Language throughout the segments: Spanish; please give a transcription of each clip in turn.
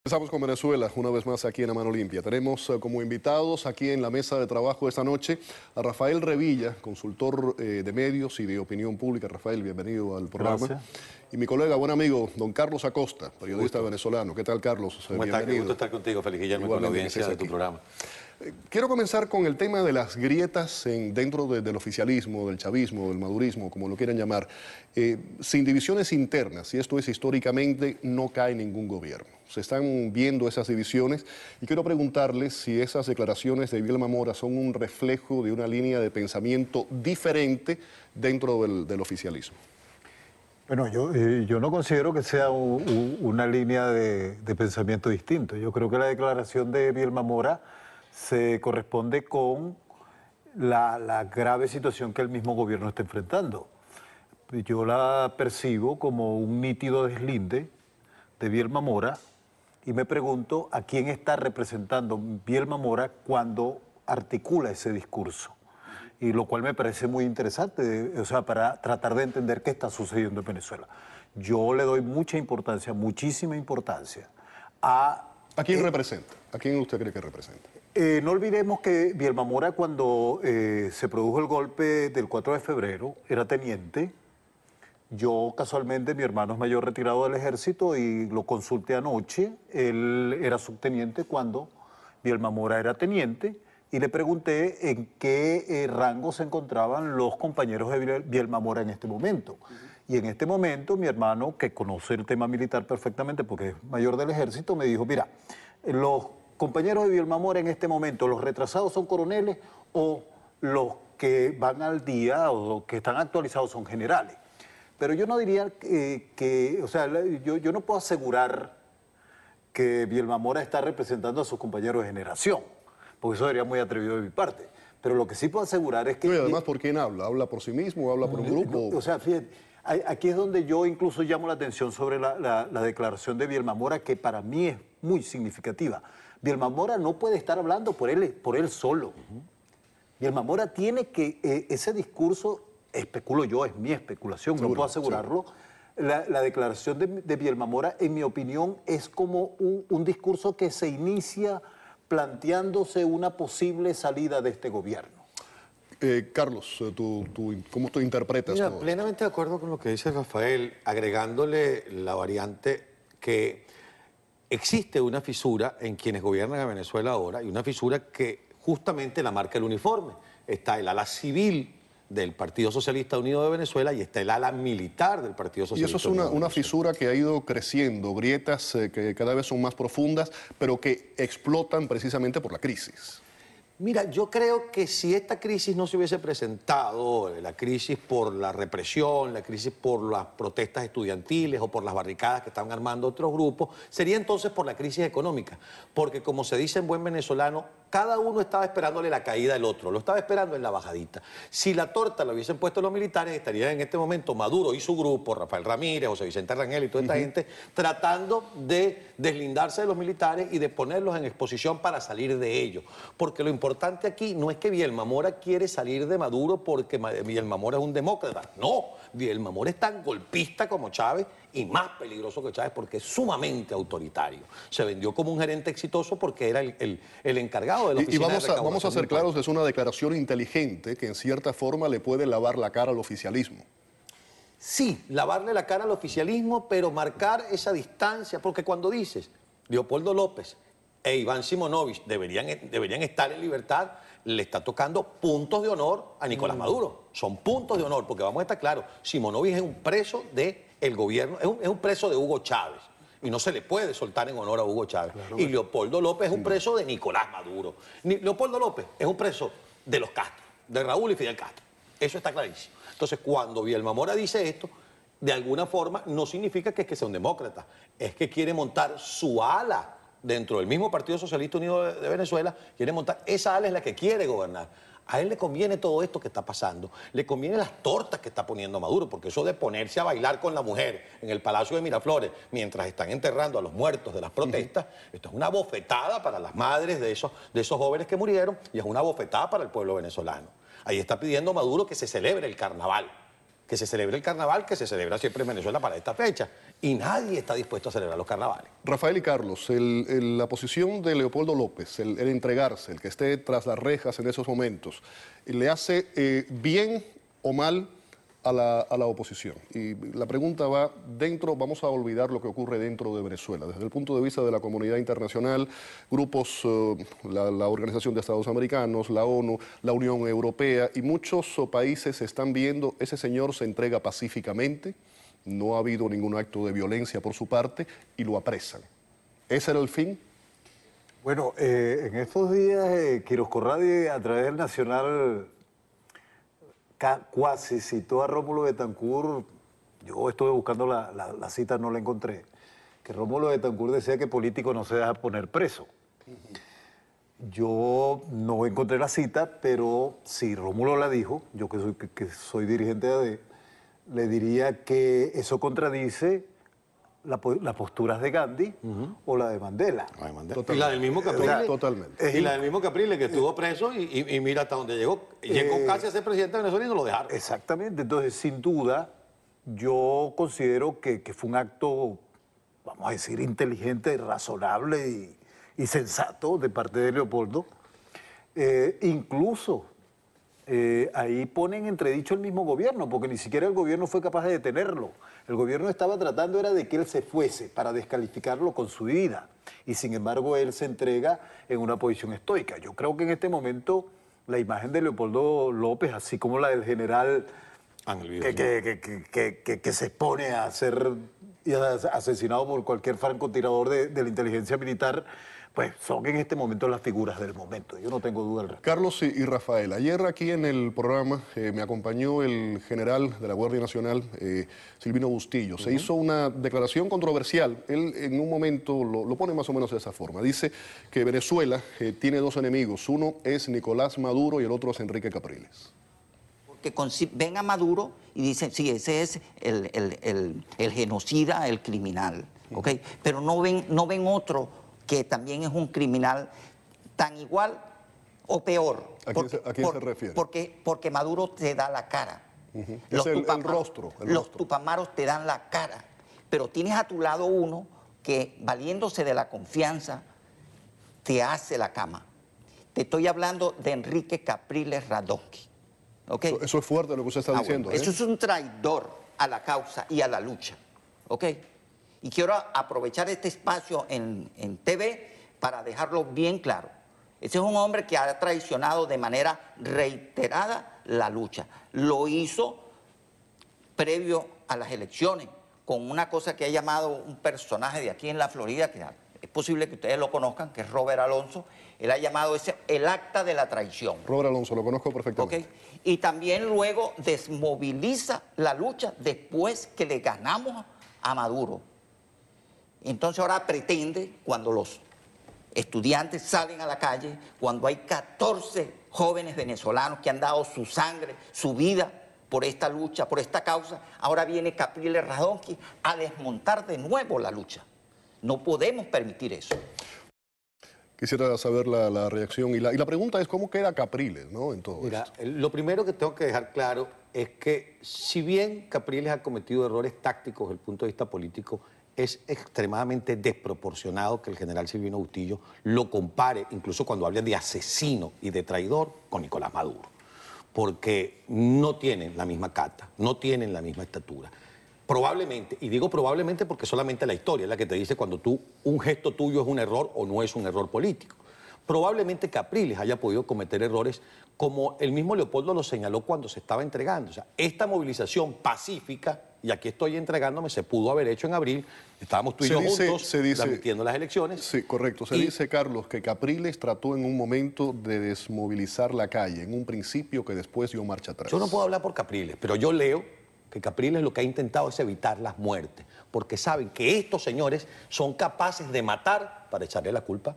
Empezamos con Venezuela, una vez más aquí en A Mano Limpia. Tenemos como invitados aquí en la mesa de trabajo esta noche a Rafael Revilla, consultor de medios y de opinión pública. Rafael, bienvenido al programa. Gracias. Y mi colega, buen amigo, don Carlos Acosta, periodista venezolano. ¿Qué tal, Carlos? ¿Cómo estás? Qué gusto estar contigo, Félix Guillermo, con la audiencia de tu programa. Quiero comenzar con el tema de las grietas dentro del oficialismo, del chavismo, del madurismo, como lo quieran llamar. Sin divisiones internas, y esto es históricamente, no cae ningún gobierno. Se están viendo esas divisiones y quiero preguntarles si esas declaraciones de Vilma Mora son un reflejo de una línea de pensamiento diferente dentro del oficialismo. Bueno, yo no considero que sea una línea de pensamiento distinto. Yo creo que la declaración de Vilma Mora se corresponde con la grave situación que el mismo gobierno está enfrentando. Yo la percibo como un nítido deslinde de Vilma Mora y me pregunto a quién está representando Vilma Mora cuando articula ese discurso. Y lo cual me parece muy interesante, o sea, para tratar de entender qué está sucediendo en Venezuela. Yo le doy mucha importancia, muchísima importancia a... ¿A quién representa? ¿A quién usted cree que representa? No olvidemos que Vilma Mora, cuando se produjo el golpe del 4 de febrero, era teniente. Yo, casualmente, mi hermano es mayor retirado del ejército y lo consulté anoche. Él era subteniente cuando Vilma Mora era teniente. Y le pregunté en qué rango se encontraban los compañeros de Vilma Mora en este momento. Y en este momento mi hermano, que conoce el tema militar perfectamente porque es mayor del ejército, me dijo, mira, los compañeros de Vilma Mora en este momento, los retrasados son coroneles o los que van al día o los que están actualizados son generales. Pero yo no diría o sea, yo no puedo asegurar que Vilma Mora está representando a sus compañeros de generación, porque eso sería muy atrevido de mi parte. Pero lo que sí puedo asegurar es que... No, y además, ¿por quién habla? ¿Habla por sí mismo o habla por un grupo? O sea, fíjate, aquí es donde yo incluso llamo la atención sobre la declaración de Vilma Mora, que para mí es muy significativa. Vilma Mora no puede estar hablando por él solo. Vilma Mora tiene que... ese discurso, especulo yo, es mi especulación, seguro, no puedo asegurarlo. Sí. La declaración de Vilma Mora, en mi opinión, es como un discurso que se inicia planteándose una posible salida de este gobierno. Carlos, ¿cómo tú interpretas Mira, todo plenamente esto? de acuerdo con lo que dice Rafael, agregándole la variante que existe una fisura en quienes gobiernan a Venezuela ahora y una fisura que justamente la marca el uniforme. Está el ala civil del Partido Socialista Unido de Venezuela y está el ala militar del Partido Socialista Unido de Venezuela. Y eso es una fisura que ha ido creciendo, grietas que cada vez son más profundas, pero que explotan precisamente por la crisis. Mira, yo creo que si esta crisis no se hubiese presentado, la crisis por la represión, la crisis por las protestas estudiantiles o por las barricadas que estaban armando otros grupos, sería entonces por la crisis económica. Porque como se dice en buen venezolano, cada uno estaba esperándole la caída del otro, lo estaba esperando en la bajadita. Si la torta la hubiesen puesto los militares, estarían en este momento Maduro y su grupo, Rafael Ramírez, José Vicente Rangel y toda esta gente, tratando de deslindarse de los militares y de ponerlos en exposición para salir de ellos. Porque lo importante aquí no es que Vilma Mora quiere salir de Maduro porque Vilma Mora es un demócrata. No, Vilma Mora es tan golpista como Chávez y más peligroso que Chávez porque es sumamente autoritario. Se vendió como un gerente exitoso porque era el encargado de la oficina de recaudación. Vamos a ser claros, es una declaración inteligente que en cierta forma le puede lavar la cara al oficialismo. Sí, lavarle la cara al oficialismo, pero marcar esa distancia, porque cuando dices Leopoldo López e Iván Simonovich deberían estar en libertad, le está tocando puntos de honor a Nicolás Maduro. Son puntos de honor, porque vamos a estar claros, Simonovich es un preso del gobierno, es un preso de Hugo Chávez. Y no se le puede soltar en honor a Hugo Chávez. Claro, y Leopoldo López es un preso de Nicolás Maduro. Leopoldo López es un preso de los Castro, de Raúl y Fidel Castro. Eso está clarísimo. Entonces, cuando Vilma Mora dice esto, de alguna forma no significa que sea un demócrata. Es que quiere montar su ala dentro del mismo Partido Socialista Unido de Venezuela. Quiere montar, esa ala es la que quiere gobernar. A él le conviene todo esto que está pasando, le conviene las tortas que está poniendo Maduro, porque eso de ponerse a bailar con la mujer en el Palacio de Miraflores mientras están enterrando a los muertos de las protestas, esto es una bofetada para las madres de esos jóvenes que murieron y es una bofetada para el pueblo venezolano. Ahí está pidiendo Maduro que se celebre el carnaval, que se celebra siempre en Venezuela para esta fecha. y nadie está dispuesto a celebrar los carnavales. Rafael y Carlos, la posición de Leopoldo López, el entregarse, el que esté tras las rejas en esos momentos, ¿le hace bien o mal a la oposición? Y la pregunta va dentro, vamos a olvidar lo que ocurre dentro de Venezuela. Desde el punto de vista de la comunidad internacional, grupos, la Organización de Estados Americanos, la ONU, la Unión Europea y muchos países están viendo, ese señor se entrega pacíficamente, no ha habido ningún acto de violencia por su parte y lo apresan. ¿Ese era el fin? Bueno, en estos días, Quiroz Corradi, a través del Nacional, cuasi citó a Rómulo Betancourt. Yo estuve buscando la cita, no la encontré. Que Rómulo Betancourt decía que político no se deja poner preso. Yo no encontré la cita, pero si Rómulo la dijo, yo que soy dirigente de AD, le diría que eso contradice las posturas de Gandhi o la de Mandela. Y la del mismo Capriles. Totalmente. Y la del mismo Capriles, que estuvo preso y mira hasta dónde llegó. Llegó casi a ser presidente de Venezuela y no lo dejaron. Exactamente. Entonces, sin duda, yo considero que fue un acto, vamos a decir, inteligente, razonable y sensato de parte de Leopoldo. Incluso ahí ponen entredicho el mismo gobierno, porque ni siquiera el gobierno fue capaz de detenerlo. El gobierno estaba tratando era de que él se fuese para descalificarlo con su vida. Y sin embargo, él se entrega en una posición estoica. Yo creo que en este momento la imagen de Leopoldo López, así como la del general que se expone a ser asesinado por cualquier francotirador de la inteligencia militar, pues son en este momento las figuras del momento. Yo no tengo duda al respecto. Carlos y Rafael, ayer aquí en el programa me acompañó el general de la Guardia Nacional, Silvino Bustillo. Se hizo una declaración controversial. Él en un momento lo pone más o menos de esa forma. Dice que Venezuela tiene dos enemigos. Uno es Nicolás Maduro y el otro es Enrique Capriles. Porque ven a Maduro y dicen, sí, ese es el genocida, el criminal. ¿Okay? Pero no ven otro que también es un criminal tan igual o peor. ¿A quién se refiere? Porque Maduro te da la cara. Es el rostro. Los tupamaros te dan la cara. Pero tienes a tu lado uno que, valiéndose de la confianza, te hace la cama. Te estoy hablando de Enrique Capriles Radonsky. ¿Okay? Eso es fuerte lo que usted está diciendo. Bueno, eso es un traidor a la causa y a la lucha. ¿Ok? Y quiero aprovechar este espacio en TV para dejarlo bien claro. Ese es un hombre que ha traicionado de manera reiterada la lucha. Lo hizo previo a las elecciones con una cosa que ha llamado un personaje de aquí en la Florida, que es posible que ustedes lo conozcan, que es Robert Alonso. Él ha llamado el acta de la traición. Robert Alonso, lo conozco perfectamente. ¿Okay? Y también luego desmoviliza la lucha después que le ganamos a Maduro. Entonces ahora pretende, cuando los estudiantes salen a la calle, cuando hay 14 jóvenes venezolanos que han dado su sangre, su vida por esta lucha, por esta causa, ahora viene Capriles Radonsky a desmontar de nuevo la lucha. No podemos permitir eso. Quisiera saber la reacción y la pregunta es cómo queda Capriles, ¿no? En todo esto. Lo primero que tengo que dejar claro es que si bien Capriles ha cometido errores tácticos desde el punto de vista político, es extremadamente desproporcionado que el general Silvino Bustillo lo compare, incluso cuando hablan de asesino y de traidor, con Nicolás Maduro. Porque no tienen la misma cata, no tienen la misma estatura. Probablemente, y digo probablemente porque solamente la historia es la que te dice cuando un gesto tuyo es un error o no es un error político. Probablemente Capriles haya podido cometer errores como el mismo Leopoldo lo señaló cuando se estaba entregando. O sea, esta movilización pacífica, y aquí estoy entregándome, se pudo haber hecho en abril, estábamos tú y yo juntos transmitiendo las elecciones. Sí, correcto. Se dice, Carlos, que Capriles trató en un momento de desmovilizar la calle, en un principio que después dio marcha atrás. Yo no puedo hablar por Capriles, pero yo leo que Capriles lo que ha intentado es evitar las muertes, porque saben que estos señores son capaces de matar para echarle la culpa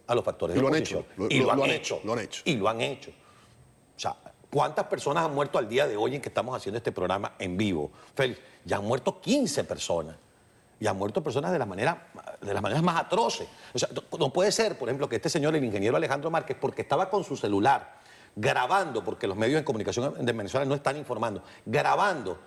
a los factores de oposición. Y lo han hecho. Y lo han hecho. O sea, ¿cuántas personas han muerto al día de hoy en que estamos haciendo este programa en vivo? Félix, ya han muerto 15 personas. Y han muerto personas de las maneras más atroces. O sea, no puede ser, por ejemplo, que este señor, el ingeniero Alejandro Márquez, porque estaba con su celular grabando, porque los medios de comunicación de Venezuela no están informando, grabando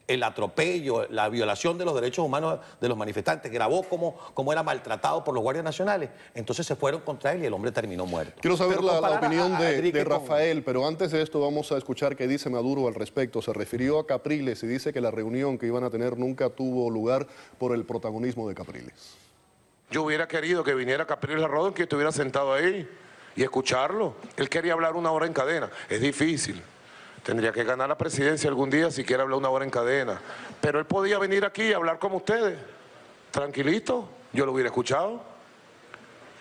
el atropello, la violación de los derechos humanos de los manifestantes, grabó cómo era maltratado por los guardias nacionales. Entonces se fueron contra él y el hombre terminó muerto. Quiero saber la opinión de Enrique Rafael, pero antes de esto vamos a escuchar qué dice Maduro al respecto. Se refirió a Capriles y dice que la reunión que iban a tener nunca tuvo lugar por el protagonismo de Capriles. Yo hubiera querido que viniera Capriles Rodón, que estuviera sentado ahí y escucharlo. Él quería hablar 1 hora en cadena. Es difícil. Tendría que ganar la presidencia algún día si quiere hablar 1 hora en cadena. Pero él podía venir aquí y hablar como ustedes. Tranquilito. Yo lo hubiera escuchado.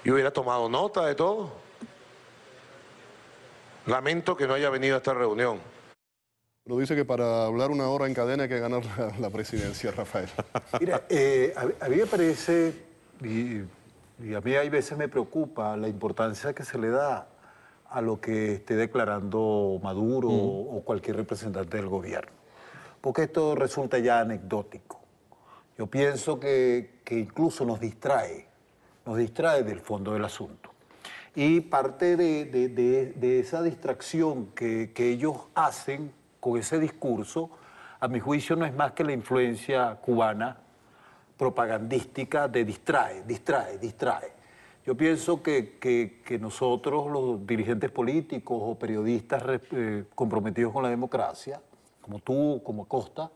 Y hubiera tomado nota de todo. Lamento que no haya venido a esta reunión. Pero dice que para hablar 1 hora en cadena hay que ganar la presidencia, Rafael. Mira, a mí me parece, y a mí hay veces me preocupa la importancia que se le da a lo que esté declarando Maduro o cualquier representante del gobierno. Porque esto resulta ya anecdótico. Yo pienso que incluso nos distrae del fondo del asunto. Y parte de esa distracción que ellos hacen con ese discurso, a mi juicio no es más que la influencia cubana propagandística de distrae. Yo pienso que nosotros, los dirigentes políticos o periodistas comprometidos con la democracia, como tú, como Acosta,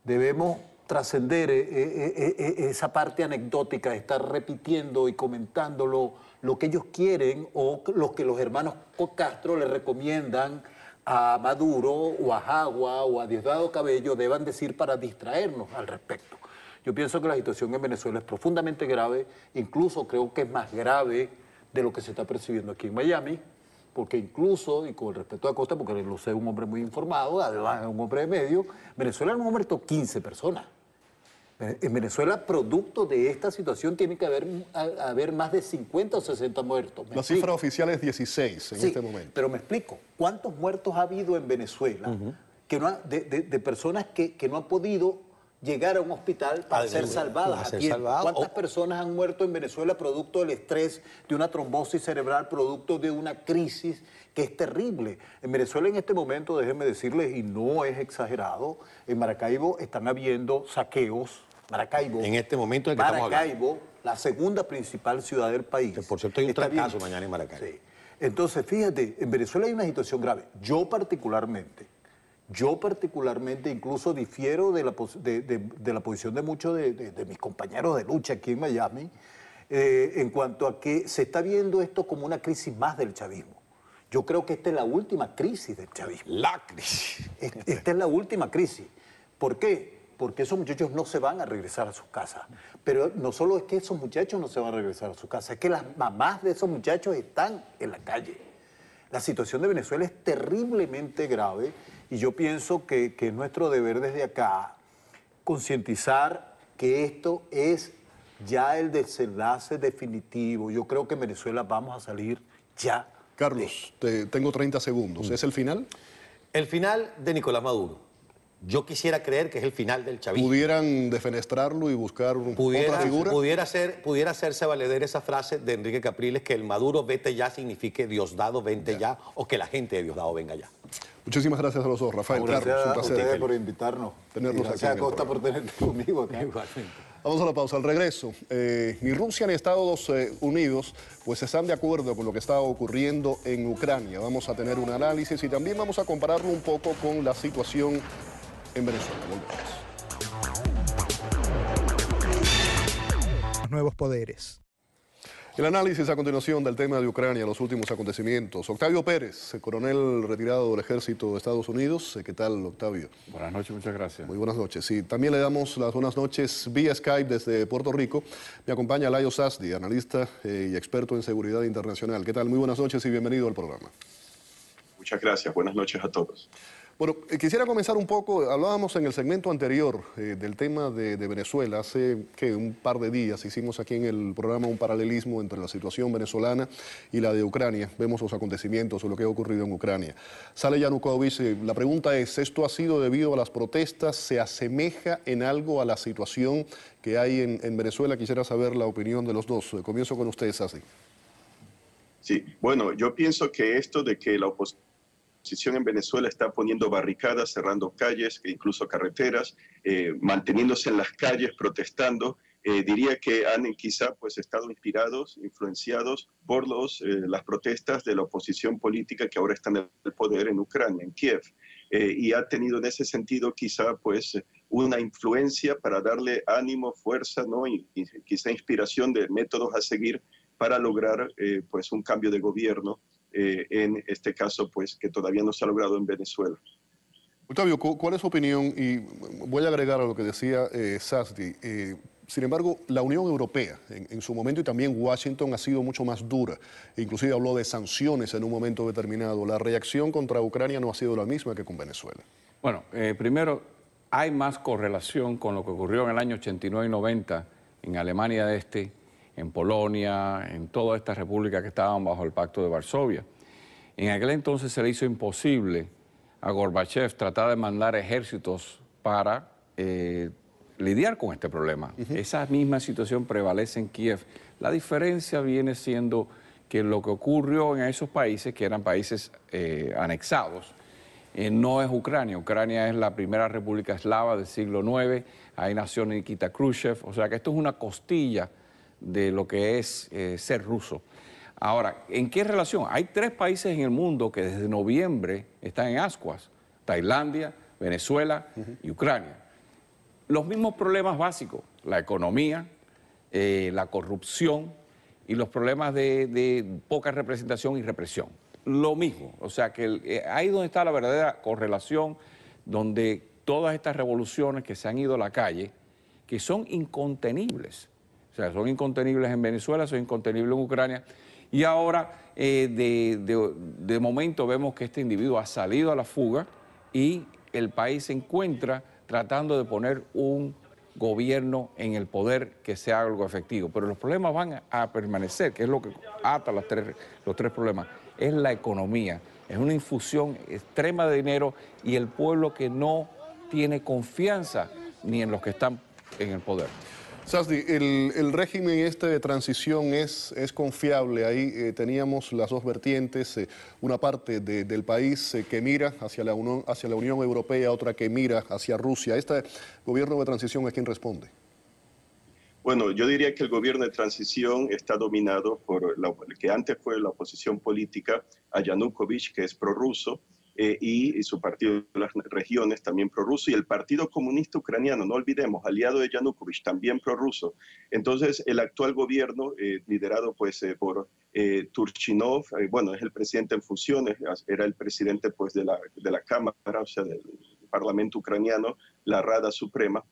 debemos trascender esa parte anecdótica de estar repitiendo y comentando lo que ellos quieren o lo que los hermanos Castro le recomiendan a Maduro o a Jagua o a Diosdado Cabello deban decir para distraernos al respecto. Yo pienso que la situación en Venezuela es profundamente grave, incluso creo que es más grave de lo que se está percibiendo aquí en Miami, porque incluso, y con el respeto a Acosta, porque lo sé, un hombre muy informado, además es un hombre de medio, Venezuela en un momento 15 personas. En Venezuela, producto de esta situación, tiene que haber más de 50 o 60 muertos. La cifra oficial es 16 en este momento. Pero me explico, ¿cuántos muertos ha habido en Venezuela que no de personas que no han podido llegar a un hospital para ser salvadas? ¿Cuántas personas han muerto en Venezuela producto del estrés, de una trombosis cerebral, producto de una crisis que es terrible? En Venezuela en este momento, déjenme decirles, y no es exagerado, en Maracaibo están habiendo saqueos. Maracaibo. En este momento en el que estamos hablando. Maracaibo, la segunda principal ciudad del país. Que por cierto hay un trancazo mañana en Maracaibo. Sí. Entonces, fíjate, en Venezuela hay una situación grave. Yo particularmente incluso difiero de la posición de muchos de mis compañeros de lucha aquí en Miami en cuanto a que se está viendo esto como una crisis más del chavismo. Yo creo que esta es la última crisis del chavismo. La crisis. Esta es la última crisis. ¿Por qué? Porque esos muchachos no se van a regresar a sus casas. Pero no solo es que esos muchachos no se van a regresar a sus casas, es que las mamás de esos muchachos están en la calle. La situación de Venezuela es terriblemente grave y yo pienso que es nuestro deber desde acá concientizar que esto es ya el desenlace definitivo. Yo creo que en Venezuela vamos a salir ya. Carlos, tengo 30 segundos. ¿Es el final? El final de Nicolás Maduro. Yo quisiera creer que es el final del chavismo. ¿Pudieran defenestrarlo y buscar otra figura? Pudiera hacerse valer esa frase de Enrique Capriles, que el Maduro vete ya signifique Diosdado vente ya, o que la gente de Diosdado venga ya. Muchísimas gracias a los dos, Rafael. Gracias Carlos, un a placer ustedes por invitarnos. Tenerlos aquí Gracias en a el Costa por tenerte conmigo acá. Igualmente. Vamos a la pausa. Al regreso, ni Rusia ni Estados Unidos pues están de acuerdo con lo que está ocurriendo en Ucrania. Vamos a tener un análisis y también vamos a compararlo un poco con la situación en Venezuela. Volvemos. Nuevos poderes. El análisis a continuación del tema de Ucrania, los últimos acontecimientos. Octavio Pérez, coronel retirado del Ejército de Estados Unidos. ¿Qué tal, Octavio? Buenas noches, muchas gracias. Muy buenas noches. Sí, también le damos las buenas noches vía Skype desde Puerto Rico. Me acompaña Layo Sasdi, analista y experto en seguridad internacional. ¿Qué tal? Muy buenas noches y bienvenido al programa. Muchas gracias. Buenas noches a todos. Bueno, quisiera comenzar un poco, hablábamos en el segmento anterior del tema de Venezuela, hace un par de días hicimos aquí en el programa un paralelismo entre la situación venezolana y la de Ucrania, vemos los acontecimientos o lo que ha ocurrido en Ucrania. Sale Yanukovych, la pregunta es, ¿esto ha sido debido a las protestas? ¿Se asemeja en algo a la situación que hay en Venezuela? Quisiera saber la opinión de los dos. Comienzo con ustedes, Sasdi. Sí, bueno, yo pienso que esto de que la oposición oposición en Venezuela está poniendo barricadas, cerrando calles, incluso carreteras, manteniéndose en las calles protestando. Diría que han quizá pues estado inspirados, influenciados por las protestas de la oposición política que ahora está en el poder en Ucrania, en Kiev. Y ha tenido en ese sentido quizá pues una influencia para darle ánimo, fuerza, ¿no? y quizá inspiración de métodos a seguir para lograr pues un cambio de gobierno, en este caso pues que todavía no se ha logrado en Venezuela. Octavio, ¿cuál es su opinión? Y voy a agregar a lo que decía Sasdi. Sin embargo, la Unión Europea en su momento y también Washington ha sido mucho más dura. Inclusive habló de sanciones en un momento determinado. La reacción contra Ucrania no ha sido la misma que con Venezuela. Bueno, primero, hay más correlación con lo que ocurrió en el año 89 y 90 en Alemania del Este, en Polonia, en todas estas repúblicas que estaban bajo el Pacto de Varsovia. En aquel entonces se le hizo imposible a Gorbachev tratar de mandar ejércitos para lidiar con este problema. Esa misma situación prevalece en Kiev. La diferencia viene siendo que lo que ocurrió en esos países, que eran países anexados, no es Ucrania. Ucrania es la primera república eslava del siglo IX, ahí nació Nikita Khrushchev, o sea que esto es una costilla de lo que es ser ruso. Ahora, ¿en qué relación? Hay 3 países en el mundo que desde noviembre están en ascuas: Tailandia, Venezuela y Ucrania. Los mismos problemas básicos: la economía, la corrupción y los problemas de poca representación y represión. Lo mismo, o sea que ahí donde está la verdadera correlación, donde todas estas revoluciones que se han ido a la calle, que son incontenibles, o sea, son incontenibles en Venezuela, son incontenibles en Ucrania, y ahora de momento vemos que este individuo ha salido a la fuga y el país se encuentra tratando de poner un gobierno en el poder que sea algo efectivo. Pero los problemas van a permanecer, que es lo que ata los tres problemas. Es la economía, es una infusión extrema de dinero y el pueblo que no tiene confianza ni en los que están en el poder. Sasdi, el régimen de transición es confiable. Ahí teníamos las dos vertientes, una parte del país que mira hacia la Unión Europea, otra que mira hacia Rusia. ¿Este gobierno de transición a quién responde? Bueno, yo diría que el gobierno de transición está dominado por el que antes fue la oposición política a Yanukovych, que es prorruso, y su partido de las regiones también prorruso, y el Partido Comunista Ucraniano, no olvidemos, aliado de Yanukovych, también prorruso. Entonces, el actual gobierno, liderado pues por Turchinov, bueno, es el presidente en funciones, era el presidente pues de la Cámara, o sea, del Parlamento ucraniano, la Rada Suprema,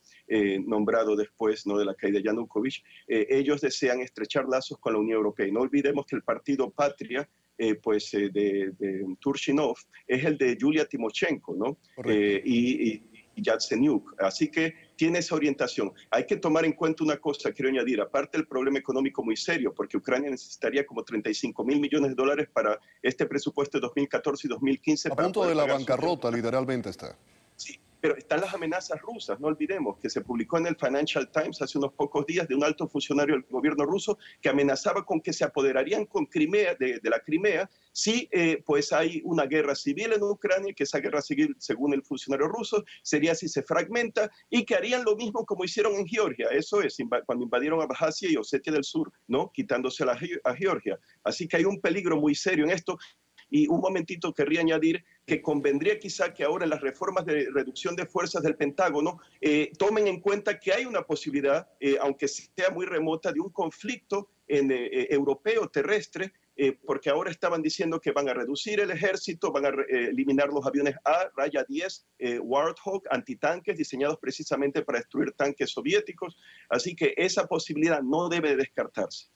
nombrado después, ¿no?, de la caída de Yanukovych. Ellos desean estrechar lazos con la Unión Europea. Y no olvidemos que el partido Patria, de Turchinov, es el de Yulia Timoshenko, ¿no? Y Yatsenyuk. Así que tiene esa orientación. Hay que tomar en cuenta una cosa, quiero añadir, aparte del problema económico muy serio, porque Ucrania necesitaría como 35.000 millones de dólares para este presupuesto de 2014 y 2015. A punto de la bancarrota, literalmente está. Sí, pero están las amenazas rusas, no olvidemos que se publicó en el Financial Times hace unos pocos días de un alto funcionario del gobierno ruso que amenazaba con que se apoderarían con Crimea, de la Crimea, si pues hay una guerra civil en Ucrania, que esa guerra civil, según el funcionario ruso, sería si se fragmenta, y que harían lo mismo como hicieron en Georgia, eso es, cuando invadieron Abjasia y Osetia del Sur, ¿no?, quitándose a Georgia. Así que hay un peligro muy serio en esto. Y un momentito querría añadir que convendría quizá que ahora en las reformas de reducción de fuerzas del Pentágono tomen en cuenta que hay una posibilidad, aunque sea muy remota, de un conflicto europeo terrestre, porque ahora estaban diciendo que van a reducir el ejército, van a eliminar los aviones A-10 Warthog antitanques diseñados precisamente para destruir tanques soviéticos. Así que esa posibilidad no debe descartarse.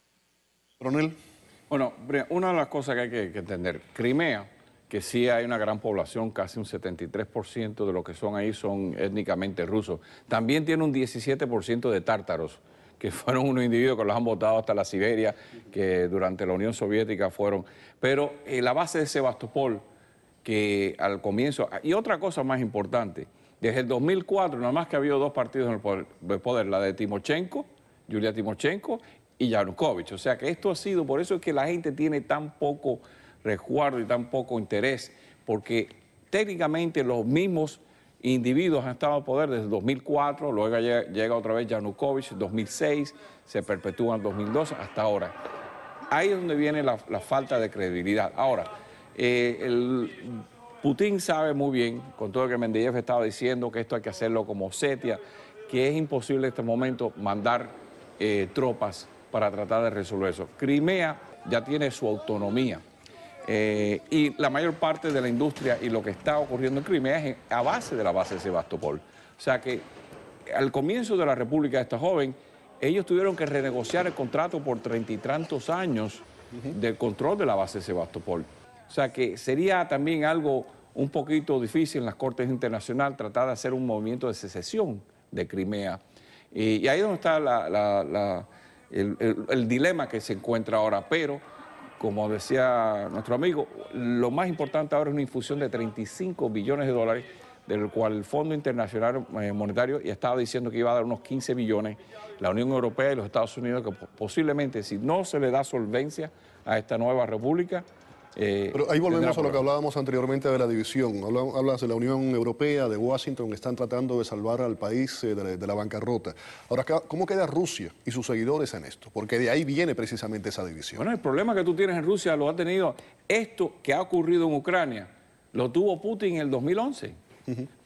Coronel. Bueno, una de las cosas que hay que entender, Crimea, que sí hay una gran población, casi un 73% de los que son ahí son étnicamente rusos, también tiene un 17% de tártaros, que fueron unos individuos que los han votado hasta la Siberia, que durante la Unión Soviética fueron. Pero la base de Sebastopol, que al comienzo, y otra cosa más importante, desde el 2004, nada más que ha habido 2 partidos en el poder, la de Timoshenko, Yulia Timoshenko, y Yanukovych. O sea que esto ha sido, por eso es que la gente tiene tan poco resguardo y tan poco interés porque técnicamente los mismos individuos han estado en poder desde 2004, luego llega otra vez Yanukovych, 2006, se perpetúa en 2012, hasta ahora. Ahí es donde viene la falta de credibilidad. Ahora, Putin sabe muy bien, con todo lo que Medvedev estaba diciendo, que esto hay que hacerlo como Osetia, que es imposible en este momento mandar tropas para tratar de resolver eso. Crimea ya tiene su autonomía y la mayor parte de la industria y lo que está ocurriendo en Crimea es a base de la base de Sebastopol. O sea que al comienzo de la República esta joven, ellos tuvieron que renegociar el contrato por 30 y tantos años del control de la base de Sebastopol. O sea que sería también algo un poquito difícil en las cortes internacionales tratar de hacer un movimiento de secesión de Crimea. Y ahí es donde está el dilema que se encuentra ahora. Pero, como decía nuestro amigo, lo más importante ahora es una infusión de 35 billones de dólares, del cual el Fondo Internacional Monetario ya estaba diciendo que iba a dar unos 15 billones, la Unión Europea y los Estados Unidos, que posiblemente si no se le da solvencia a esta nueva república. Pero ahí volvemos a lo que hablábamos anteriormente de la división. Hablas de la Unión Europea, de Washington, que están tratando de salvar al país de la bancarrota. Ahora, ¿cómo queda Rusia y sus seguidores en esto? Porque de ahí viene precisamente esa división. Bueno, el problema que tú tienes en Rusia lo ha tenido, esto que ha ocurrido en Ucrania, lo tuvo Putin en el 2011.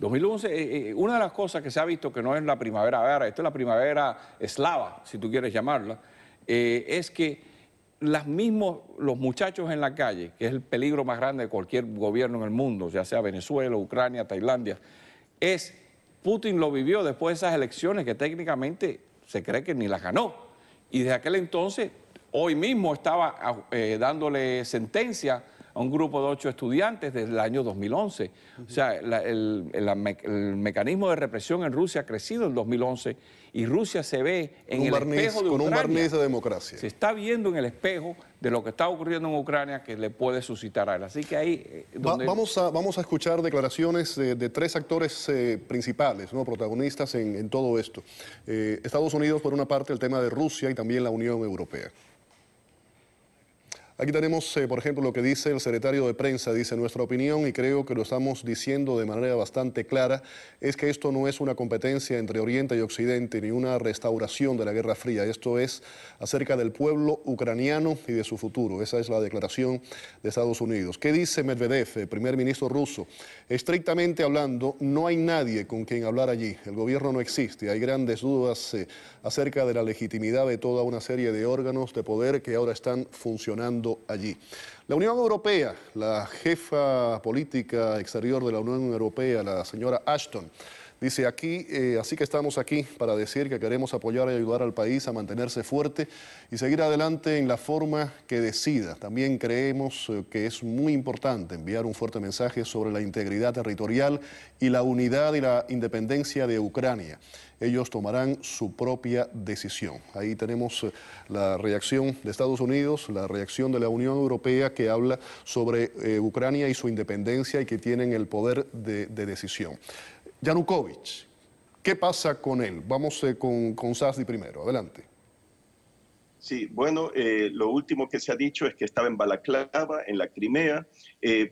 2011, una de las cosas que se ha visto que no es la primavera árabe, esto es la primavera eslava, si tú quieres llamarla, es que los muchachos en la calle, que es el peligro más grande de cualquier gobierno en el mundo, ya sea Venezuela, Ucrania, Tailandia, Putin lo vivió después de esas elecciones que técnicamente se cree que ni las ganó. Y desde aquel entonces, hoy mismo estaba dándole sentencia a un grupo de 8 estudiantes desde el año 2011. O sea, el mecanismo de represión en Rusia ha crecido en 2011 y Rusia se ve en el espejo de Ucrania. Con un barniz de democracia. Se está viendo en el espejo de lo que está ocurriendo en Ucrania que le puede suscitar a él. Así que ahí... Vamos a escuchar declaraciones de 3 actores principales, ¿no? Protagonistas en todo esto. Estados Unidos, por una parte, el tema de Rusia y también la Unión Europea. Aquí tenemos, por ejemplo, lo que dice el secretario de prensa. Dice: nuestra opinión, y creo que lo estamos diciendo de manera bastante clara, es que esto no es una competencia entre Oriente y Occidente, ni una restauración de la Guerra Fría. Esto es acerca del pueblo ucraniano y de su futuro. Esa es la declaración de Estados Unidos. ¿Qué dice Medvedev, el primer ministro ruso? Estrictamente hablando, no hay nadie con quien hablar allí. El gobierno no existe. Hay grandes dudas acerca de la legitimidad de toda una serie de órganos de poder que ahora están funcionando allí. La Unión Europea, la jefa política exterior de la Unión Europea, la señora Ashton, dice aquí, así que estamos aquí para decir que queremos apoyar y ayudar al país a mantenerse fuerte y seguir adelante en la forma que decida. También creemos que es muy importante enviar un fuerte mensaje sobre la integridad territorial y la unidad y la independencia de Ucrania. Ellos tomarán su propia decisión. Ahí tenemos la reacción de Estados Unidos, la reacción de la Unión Europea, que habla sobre Ucrania y su independencia y que tienen el poder de decisión. Yanukovych, ¿qué pasa con él? Vamos con Sasdi primero, adelante. Sí, bueno, lo último que se ha dicho es que estaba en Balaclava, en la Crimea,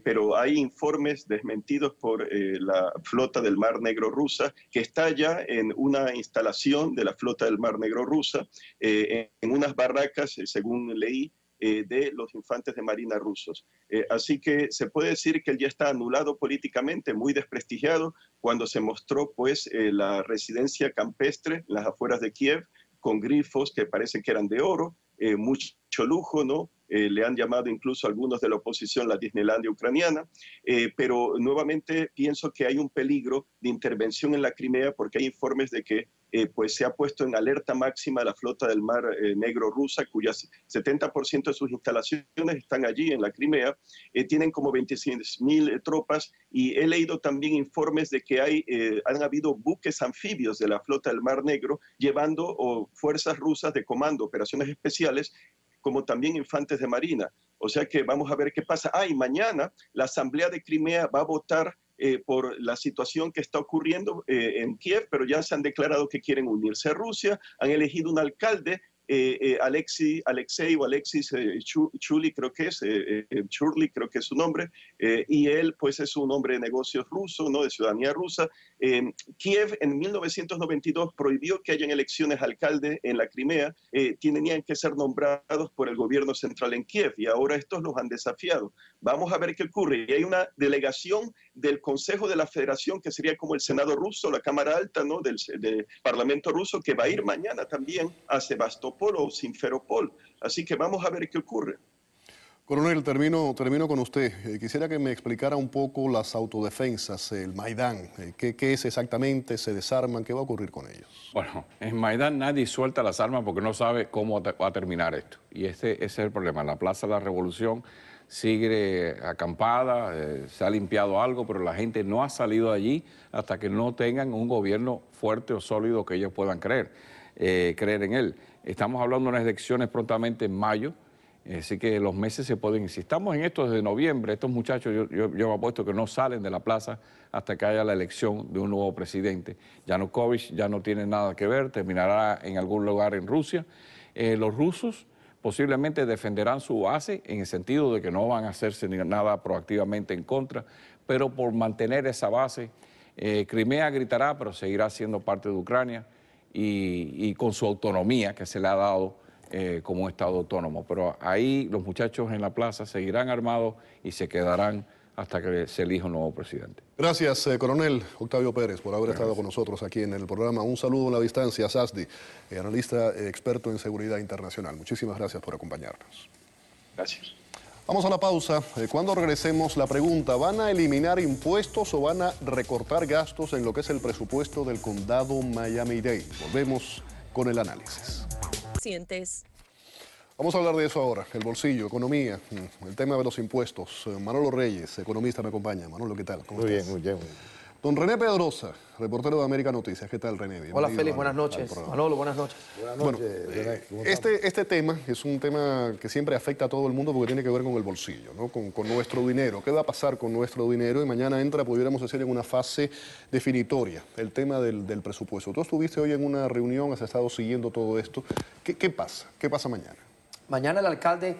pero hay informes desmentidos por la flota del Mar Negro rusa, que está ya en una instalación de la flota del Mar Negro rusa, en unas barracas, según leí, de los infantes de marina rusos. Así que se puede decir que él ya está anulado políticamente, muy desprestigiado, cuando se mostró pues la residencia campestre en las afueras de Kiev, con grifos que parece que eran de oro, mucho lujo, ¿no? Le han llamado incluso algunos de la oposición la Disneylandia ucraniana, pero nuevamente pienso que hay un peligro de intervención en la Crimea porque hay informes de que pues se ha puesto en alerta máxima la flota del Mar Negro rusa, cuyas 70% de sus instalaciones están allí en la Crimea, tienen como 26.000 tropas, y he leído también informes de que han habido buques anfibios de la flota del Mar Negro llevando fuerzas rusas de comando, operaciones especiales, como también infantes de marina. O sea que vamos a ver qué pasa. Y mañana la Asamblea de Crimea va a votar por la situación que está ocurriendo en Kiev, pero ya se han declarado que quieren unirse a Rusia, han elegido un alcalde Alexei o Alexis Chuli, creo que es, Churli, creo que es su nombre, y él pues es un hombre de negocios ruso, ¿no? De ciudadanía rusa. Kiev en 1992 prohibió que hayan elecciones alcalde en la Crimea, tenían que ser nombrados por el gobierno central en Kiev, y ahora estos los han desafiado. Vamos a ver qué ocurre. Y hay una delegación del Consejo de la Federación, que sería como el Senado ruso, la Cámara Alta, ¿no? del Parlamento ruso, que va a ir mañana también a Sebastopol o Simferopol. Así que vamos a ver qué ocurre. Coronel, termino con usted. Quisiera que me explicara un poco las autodefensas, el Maidán. ¿Qué es exactamente? ¿Se desarman? ¿Qué va a ocurrir con ellos? Bueno, en Maidán nadie suelta las armas porque no sabe cómo va a terminar esto. Y ese es el problema. La Plaza de la Revolución sigue acampada, se ha limpiado algo, pero la gente no ha salido de allí hasta que no tengan un gobierno fuerte o sólido que ellos puedan creer en él. Estamos hablando de unas elecciones prontamente en mayo, así que los meses se pueden... Si estamos en esto desde noviembre, estos muchachos, yo me apuesto que no salen de la plaza hasta que haya la elección de un nuevo presidente. Yanukovych ya no tiene nada que ver, terminará en algún lugar en Rusia. Los rusos posiblemente defenderán su base en el sentido de que no van a hacerse nada proactivamente en contra, pero por mantener esa base, Crimea gritará, pero seguirá siendo parte de Ucrania y con su autonomía que se le ha dado como un Estado autónomo. Pero ahí los muchachos en la plaza seguirán armados y se quedarán hasta que se elija un nuevo presidente. Gracias, coronel Octavio Pérez, por haber estado con nosotros aquí en el programa. Un saludo en la distancia, Sasdi, analista experto en seguridad internacional. Muchísimas gracias por acompañarnos. Gracias. Vamos a la pausa. Cuando regresemos, la pregunta, ¿van a eliminar impuestos o van a recortar gastos en lo que es el presupuesto del condado Miami-Dade? Volvemos con el análisis. Vamos a hablar de eso ahora, el bolsillo, economía, el tema de los impuestos. Manolo Reyes, economista, me acompaña. Manolo, ¿qué tal? ¿Cómo estás? Muy bien. Don René Pedrosa, reportero de América Noticias. ¿Qué tal, René? Bienvenido. Hola, Félix, buenas noches. Manolo, buenas noches. Bueno, este tema es un tema que siempre afecta a todo el mundo porque tiene que ver con el bolsillo, ¿no? Con nuestro dinero. ¿Qué va a pasar con nuestro dinero? Y mañana entra, pudiéramos decir, en una fase definitoria, el tema del presupuesto. Tú estuviste hoy en una reunión, has estado siguiendo todo esto. ¿Qué pasa? ¿Qué pasa mañana? Mañana el alcalde,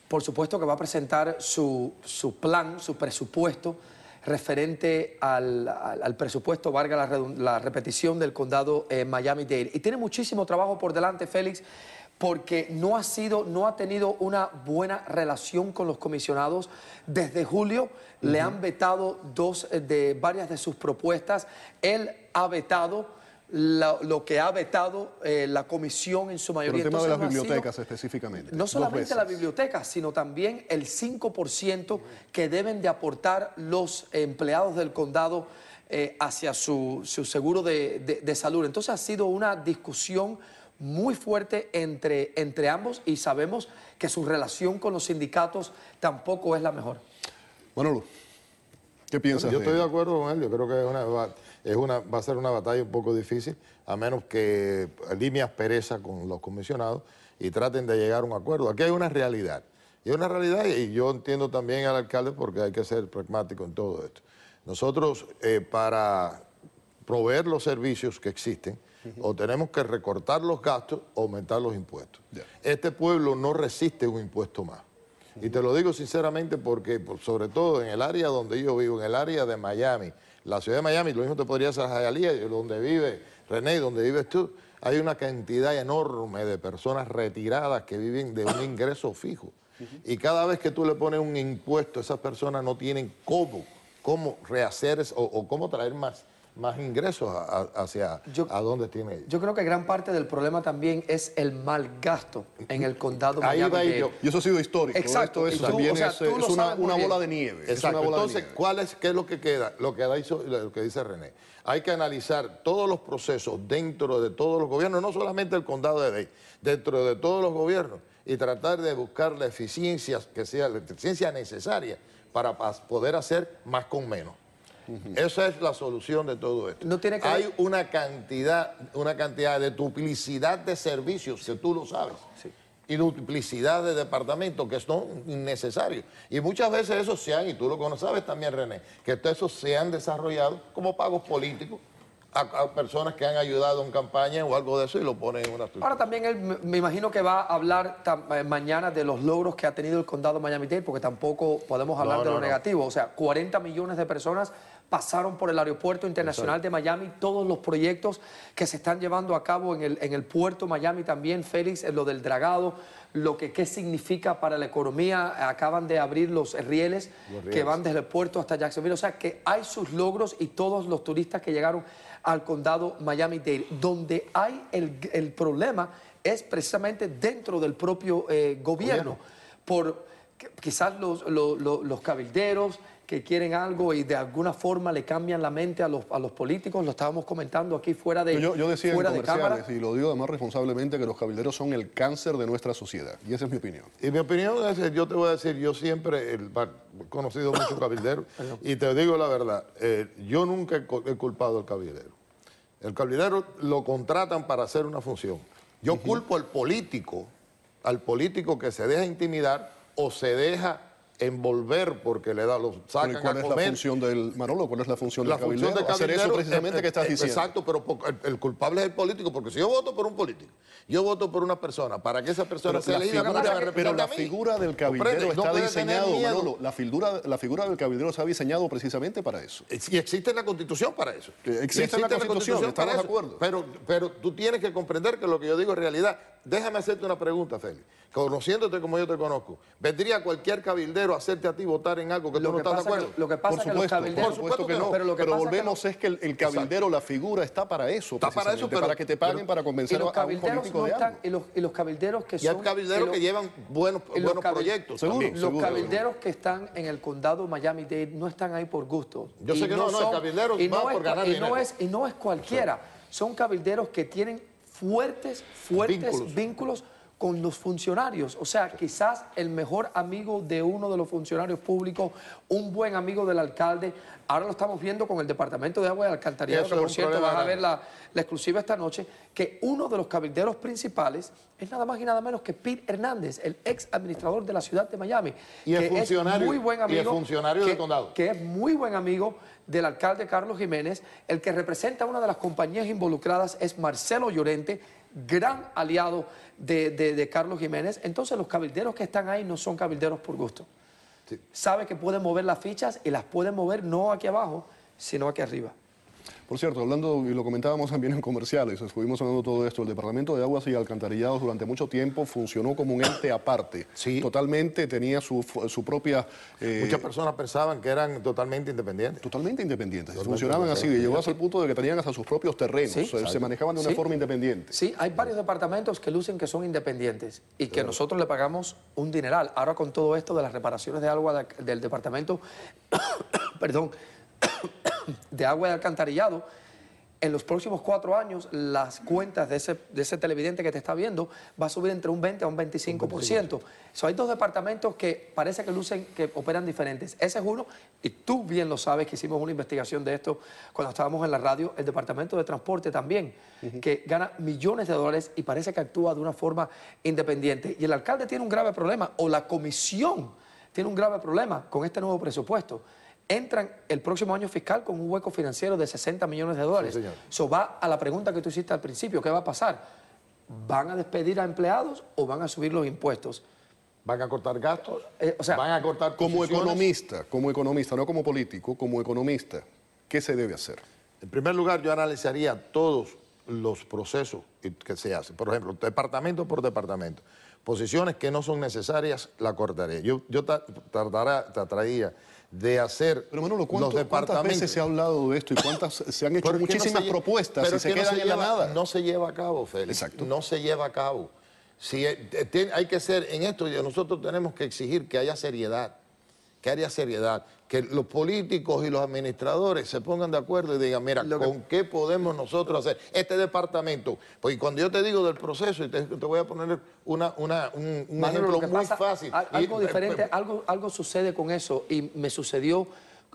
por supuesto que va a presentar su plan, su presupuesto referente al presupuesto, valga la repetición, del condado Miami-Dade. Y tiene muchísimo trabajo por delante, Félix, porque no ha tenido una buena relación con los comisionados. Desde julio le han vetado varias de sus propuestas. Él ha vetado lo que ha vetado la comisión en su mayoría. Pero el tema de las bibliotecas específicamente. No solamente las bibliotecas, sino también el 5% que deben de aportar los empleados del condado hacia su seguro de salud. Entonces ha sido una discusión muy fuerte entre ambos y sabemos que su relación con los sindicatos tampoco es la mejor. Manolo, ¿qué piensas? Yo estoy de acuerdo con él, yo creo que va a ser una batalla un poco difícil, a menos que lime aspereza con los comisionados y traten de llegar a un acuerdo. Aquí hay una realidad, y yo entiendo también al alcalde porque hay que ser pragmático en todo esto. Nosotros, para proveer los servicios que existen, o tenemos que recortar los gastos o aumentar los impuestos. Este pueblo no resiste un impuesto más. Y te lo digo sinceramente porque, sobre todo en el área donde yo vivo, en el área de Miami, la ciudad de Miami, lo mismo te podría hacer Hialeah, donde vive René, donde vives tú, hay una cantidad enorme de personas retiradas que viven de un ingreso fijo. Y cada vez que tú le pones un impuesto, esas personas no tienen cómo rehacer o cómo traer más ingresos hacia a donde tiene ellos. Yo creo que gran parte del problema también es el mal gasto en el condado Miami-Dade. Y eso ha sido histórico. Exacto. Esto también es una bola de nieve. Exacto. Entonces, ¿qué es lo que queda? Lo que dice René. Hay que analizar todos los procesos dentro de todos los gobiernos, no solamente el condado de Dade, dentro de todos los gobiernos, y tratar de buscar la eficiencia que sea la eficiencia necesaria para poder hacer más con menos. Esa es la solución de todo esto. Hay una cantidad de duplicidad de servicios, que tú lo sabes, y duplicidad de departamentos que son innecesarios. Y muchas veces esos y tú lo sabes también, René, que esos se han desarrollado como pagos políticos a personas que han ayudado en campaña o algo de eso y lo ponen en una estructura. Ahora también él me imagino que va a hablar mañana de los logros que ha tenido el condado Miami-Dade, porque tampoco podemos hablar de lo negativo. O sea, 40 millones de personas pasaron por el aeropuerto internacional de Miami, todos los proyectos que se están llevando a cabo en el puerto Miami también, Félix, lo del dragado, lo que qué significa para la economía. Acaban de abrir los rieles que van desde el puerto hasta Jacksonville. O sea, que hay sus logros y todos los turistas que llegaron al condado Miami-Dade. Donde hay el problema es precisamente dentro del propio gobierno, por quizás los cabilderos que quieren algo y de alguna forma le cambian la mente a los políticos. Lo estábamos comentando aquí fuera de cámara. Yo decía en comerciales, y lo digo además responsablemente, que los cabilderos son el cáncer de nuestra sociedad. Y esa es mi opinión. Y mi opinión es, yo te voy a decir, yo siempre he conocido muchos cabilderos y te digo la verdad, yo nunca he culpado al cabildero. El cabildero lo contratan para hacer una función. Yo culpo al político que se deja intimidar o se deja envolver porque le da los sacan a comer. ¿Cuál es la función del Manolo? ¿Cuál es la función del cabildero? Hacer eso precisamente que estás diciendo. Exacto, pero el culpable es el político, porque si yo voto por un político, yo voto por una persona, para que esa persona sea elegida, pero la figura del cabildero está diseñado, Manolo, la figura del cabildero está diseñado precisamente para eso. Y existe en la Constitución para eso. Existe en la Constitución, estamos de acuerdo. Pero tú tienes que comprender que lo que yo digo es realidad. Déjame hacerte una pregunta, Félix. Conociéndote como yo te conozco, ¿vendría cualquier cabildero a hacerte a ti votar en algo que tú no estás de acuerdo? Lo que pasa es que los cabilderos... Por supuesto que no, pero volvemos es que el cabildero, la figura, está para eso. Está para eso, para que te paguen para convencer a un político de algo. Y los cabilderos que son... Y hay cabilderos que llevan buenos proyectos. Los cabilderos que están en el condado Miami-Dade no están ahí por gusto. Yo sé que no, el cabildero va por ganar dinero. Y no es cualquiera. Son cabilderos que tienen fuertes vínculos con los funcionarios. O sea, quizás el mejor amigo de uno de los funcionarios públicos, un buen amigo del alcalde. Ahora lo estamos viendo con el Departamento de Agua y Alcantarillado, que por cierto vas a ver la exclusiva esta noche, que uno de los cabilderos principales es nada más y nada menos que Pete Hernández, el ex administrador de la ciudad de Miami. Y el funcionario, muy buen amigo, y el funcionario del condado. Que es muy buen amigo del alcalde Carlos Jiménez. El que representa una de las compañías involucradas es Marcelo Llorente, gran aliado de Carlos Jiménez. Entonces los cabilderos que están ahí no son cabilderos por gusto. Sí. Sabe que pueden mover las fichas y las pueden mover no aquí abajo, sino aquí arriba. Por cierto, hablando, y lo comentábamos también en comerciales, estuvimos hablando de todo esto, el Departamento de Aguas y Alcantarillados durante mucho tiempo funcionó como un ente aparte. Sí. Totalmente tenía su propia... Muchas personas pensaban que eran totalmente independientes. Totalmente independientes. Funcionaban así, y llegó hasta el punto de que tenían hasta sus propios terrenos. Sí, se manejaban de una forma independiente. Sí, hay varios departamentos que lucen que son independientes y que nosotros le pagamos un dineral. Ahora con todo esto de las reparaciones de agua del departamento, perdón, de agua y alcantarillado, en los próximos 4 años las cuentas de ese televidente que te está viendo va a subir entre un 20 a un 25%. Hay dos departamentos que parece que lucen, que operan diferentes. Ese es uno, y tú bien lo sabes, que hicimos una investigación de esto cuando estábamos en la radio. El Departamento de Transporte también, que gana millones de dólares y parece que actúa de una forma independiente. Y el alcalde tiene un grave problema, o la comisión tiene un grave problema con este nuevo presupuesto. Entran el próximo año fiscal con un hueco financiero de 60 millones de dólares. Sí, eso va a la pregunta que tú hiciste al principio. ¿Qué va a pasar? ¿Van a despedir a empleados o van a subir los impuestos? ¿Van a cortar gastos? ¿Van a cortar como economista, no como político, como economista, qué se debe hacer? En primer lugar, yo analizaría todos los procesos que se hacen. Por ejemplo, departamento por departamento. Posiciones que no son necesarias, la cortaría. Yo trataría de hacer. Pero Manolo, ¿cuántas veces se ha hablado de esto y cuántas se han hecho muchísimas propuestas y se quedan en la nada? No se lleva a cabo, Félix. Exacto. No se lleva a cabo. Si hay que ser en esto, nosotros tenemos que exigir que haya seriedad, que los políticos y los administradores se pongan de acuerdo y digan, mira, ¿con qué podemos nosotros hacer este departamento? Porque cuando yo te digo del proceso, y te voy a poner un ejemplo muy fácil. Algo diferente, algo sucede con eso y me sucedió,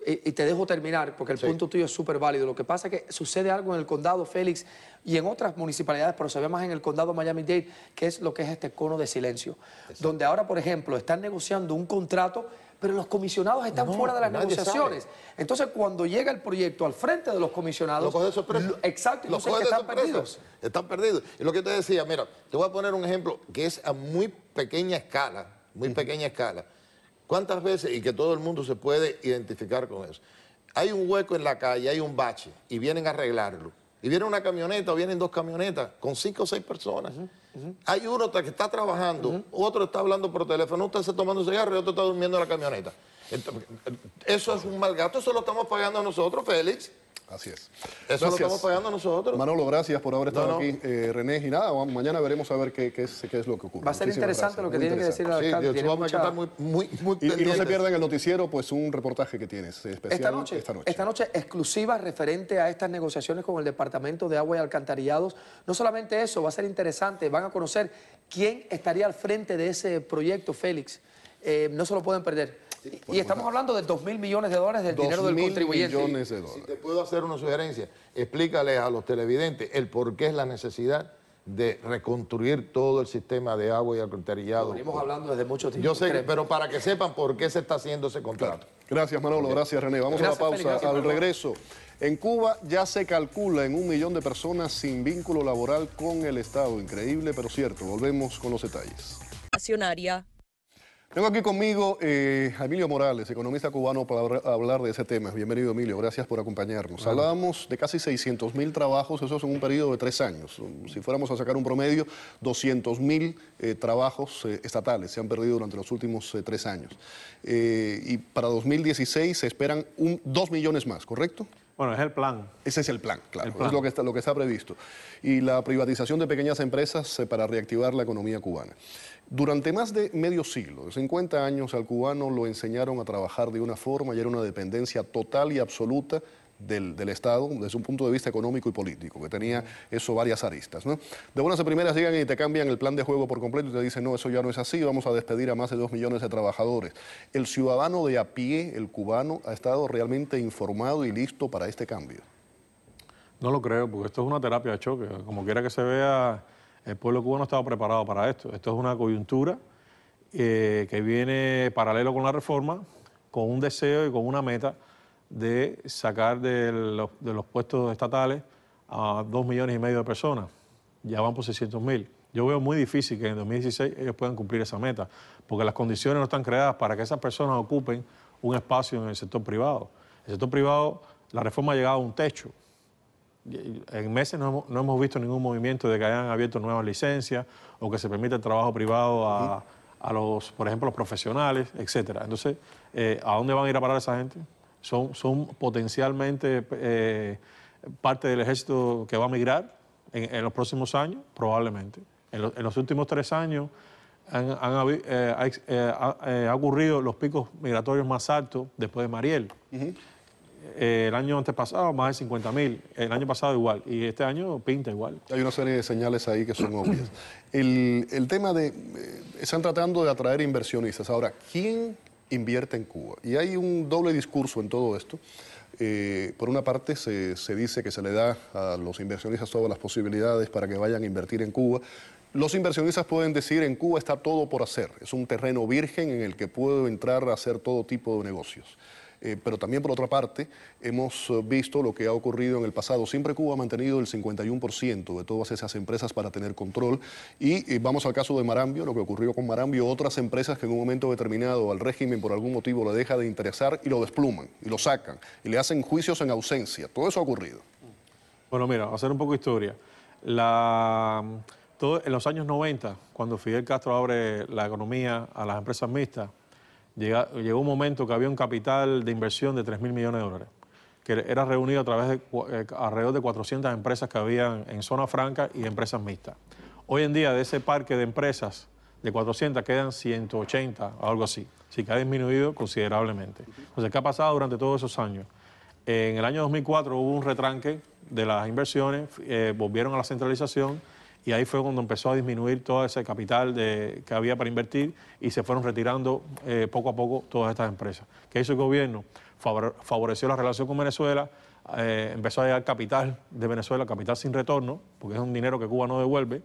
y te dejo terminar porque el punto tuyo es súper válido. Lo que pasa es que sucede algo en el condado, Félix, y en otras municipalidades, pero se ve más en el condado Miami-Dade, que es lo que es este cono de silencio. Donde ahora, por ejemplo, están negociando un contrato pero los comisionados están fuera de las nadie negociaciones. sabe. Entonces, cuando llega el proyecto al frente de los comisionados... Lo coge de sorpresa. Exacto, Lo entonces coge de están sorpresa. perdidos. Están perdidos. Y lo que te decía, mira, te voy a poner un ejemplo que es a muy pequeña escala, ¿Cuántas veces, y que todo el mundo se puede identificar con eso? Hay un hueco en la calle, hay un bache, y vienen a arreglarlo. Y viene una camioneta o vienen 2 camionetas con 5 o 6 personas. Hay uno que está trabajando, otro está hablando por teléfono, uno está tomando un cigarro y otro está durmiendo en la camioneta. Entonces, eso es un mal gasto, eso lo estamos pagando nosotros, Félix. Así es. Eso lo estamos pagando nosotros. Manolo, gracias por haber estado aquí. René, y nada, mañana veremos a ver qué es lo que ocurre. Va a ser Muchísimas interesante gracias. lo que Muy tiene que decir el alcalde. Sí, Tiene vamos a mucha- estar muy Y no se pendientes. pierdan el noticiero, pues un reportaje que tienes especial Esta noche exclusiva referente a estas negociaciones con el Departamento de Agua y Alcantarillados. No solamente eso, va a ser interesante, van a conocer quién estaría al frente de ese proyecto, Félix. No se lo pueden perder. Y estamos hablando de $2.000 millones del dinero del contribuyente. $2.000 millones. Si te puedo hacer una sugerencia, explícales a los televidentes el por qué es la necesidad de reconstruir todo el sistema de agua y alcantarillado. Lo venimos hablando desde mucho tiempo. Yo sé, créeme. pero para que sepan por qué se está haciendo ese contrato. Gracias, Manolo. Gracias, René. Vamos Gracias, a la pausa. Félix. Gracias, Al Manolo. regreso, en Cuba ya se calcula en 1 millón de personas sin vínculo laboral con el Estado. Increíble, pero cierto. Volvemos con los detalles. Nacionaria. Tengo aquí conmigo a Emilio Morales, economista cubano, para hablar de ese tema. Bienvenido, Emilio. Gracias por acompañarnos. Hablábamos de casi 600.000 trabajos, eso es en un periodo de 3 años. Si fuéramos a sacar un promedio, 200.000 trabajos estatales se han perdido durante los últimos 3 años. Y para 2016 se esperan 2 millones más, ¿correcto? Bueno, es el plan. Ese es el plan, claro, El plan. es lo que está previsto. Y la privatización de pequeñas empresas para reactivar la economía cubana. Durante más de medio siglo, de 50 años, al cubano lo enseñaron a trabajar de una forma y era una dependencia total y absoluta del Estado desde un punto de vista económico y político, que tenía eso varias aristas, ¿no? De buenas a primeras llegan y te cambian el plan de juego por completo y te dicen, no, eso ya no es así, vamos a despedir a más de 2 millones de trabajadores. El ciudadano de a pie, el cubano, ha estado realmente informado y listo para este cambio. No lo creo, porque esto es una terapia de choque. Como quiera que se vea, el pueblo cubano estaba preparado para esto. Esto es una coyuntura que viene paralelo con la reforma, con un deseo y con una meta de sacar de los puestos estatales a 2,5 millones de personas. Ya van por 600.000. Yo veo muy difícil que en 2016 ellos puedan cumplir esa meta, porque las condiciones no están creadas para que esas personas ocupen un espacio en el sector privado. El sector privado, la reforma ha llegado a un techo. En meses no hemos visto ningún movimiento de que hayan abierto nuevas licencias o que se permita el trabajo privado a los, por ejemplo, los profesionales, etcétera. Entonces, ¿a dónde van a ir a parar esa gente? Son potencialmente parte del ejército que va a migrar en los próximos años, probablemente. En los últimos 3 años ha ocurrido los picos migratorios más altos después de Mariel. El año antepasado más de 50.000, el año pasado igual, y este año pinta igual. Hay una serie de señales ahí que son obvias. El tema de, están tratando de atraer inversionistas. Ahora, ¿quién invierte en Cuba? Y hay un doble discurso en todo esto. Por una parte se dice que se le da a los inversionistas todas las posibilidades para que vayan a invertir en Cuba. Los inversionistas pueden decir, en Cuba está todo por hacer. Es un terreno virgen en el que puedo entrar a hacer todo tipo de negocios. Pero también, por otra parte, hemos visto lo que ha ocurrido en el pasado. Siempre Cuba ha mantenido el 51% de todas esas empresas para tener control. Y vamos al caso de Marambio, lo que ocurrió con Marambio, otras empresas que en un momento determinado al régimen por algún motivo le deja de interesar y lo despluman, y lo sacan, y le hacen juicios en ausencia. Todo eso ha ocurrido. Bueno, mira, a hacer un poco de historia. En los años 90, cuando Fidel Castro abre la economía a las empresas mixtas, llegó un momento que había un capital de inversión de 3.000 millones de dólares, que era reunido a través de alrededor de 400 empresas que habían en zona franca y empresas mixtas. Hoy en día, de ese parque de empresas de 400 quedan 180 o algo así. Así que ha disminuido considerablemente. Entonces, ¿qué ha pasado durante todos esos años? En el año 2004 hubo un retranque de las inversiones, volvieron a la centralización, y ahí fue cuando empezó a disminuir todo ese capital que había para invertir y se fueron retirando poco a poco todas estas empresas. ¿Qué hizo el gobierno? Favoreció la relación con Venezuela, empezó a llegar capital de Venezuela, capital sin retorno, porque es un dinero que Cuba no devuelve,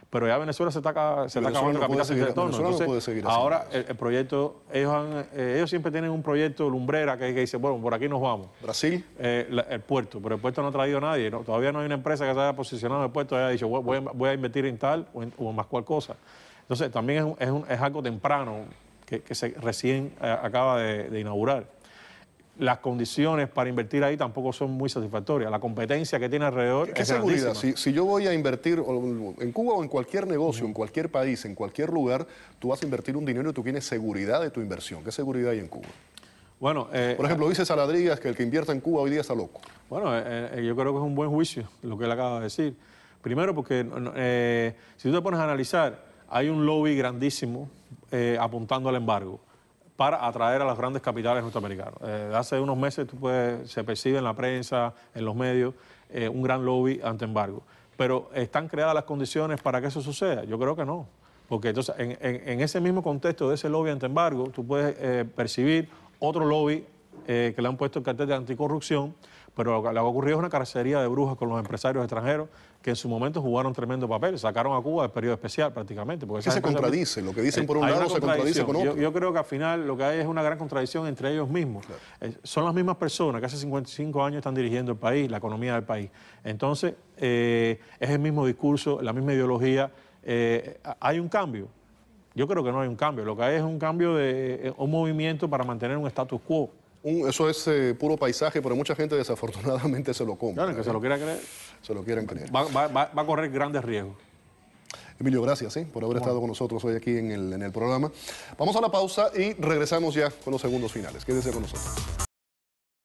pero ya Venezuela se está Venezuela acabando no el puede capital sin seguir- retorno. Venezuela no Entonces, puede seguir haciendo ahora eso. el proyecto, ellos siempre tienen un proyecto lumbrera que dice, bueno, por aquí nos vamos. Brasil. El puerto, pero el puerto no ha traído a nadie, ¿no? Todavía no hay una empresa que se haya posicionado en el puerto y haya dicho, voy a invertir en tal o en más cual cosa. Entonces, también es algo temprano que se recién acaba de inaugurar. Las condiciones para invertir ahí tampoco son muy satisfactorias. La competencia que tiene alrededor ¿Qué es seguridad? grandísima. Si yo voy a invertir en Cuba o en cualquier negocio, en cualquier país, en cualquier lugar, tú vas a invertir un dinero y tú tienes seguridad de tu inversión. ¿Qué seguridad hay en Cuba? Bueno, Por ejemplo, dice Saladrigas que el que invierta en Cuba hoy día está loco. Bueno, yo creo que es un buen juicio lo que él acaba de decir. Primero porque si tú te pones a analizar, hay un lobby grandísimo apuntando al embargo para atraer a los grandes capitales norteamericanos. Hace unos meses se percibe en la prensa, en los medios, un gran lobby anti-embargo. Pero ¿están creadas las condiciones para que eso suceda? Yo creo que no. Porque entonces en ese mismo contexto de ese lobby anti-embargo, tú puedes percibir otro lobby que le han puesto el cartel de anticorrupción, pero lo que ha ocurrido es una cacería de brujas con los empresarios extranjeros que en su momento jugaron tremendo papel, sacaron a Cuba del periodo especial prácticamente. Porque ¿Qué se contradice? Lo que dicen por un hay lado una se contradice con otro. Yo creo que al final lo que hay es una gran contradicción entre ellos mismos. Claro. Son las mismas personas que hace 55 años están dirigiendo el país, la economía del país. Entonces, es el mismo discurso, la misma ideología. ¿Hay un cambio? Yo creo que no hay un cambio. Lo que hay es un cambio de un movimiento para mantener un status quo. Eso es puro paisaje, pero mucha gente desafortunadamente se lo compra. Claro, el que se lo quiera creer, Se lo quieren creer. va a correr grandes riesgos. Emilio, gracias por haber estado con nosotros hoy aquí en el programa. Vamos a la pausa y regresamos ya con los segundos finales. Quédese con nosotros.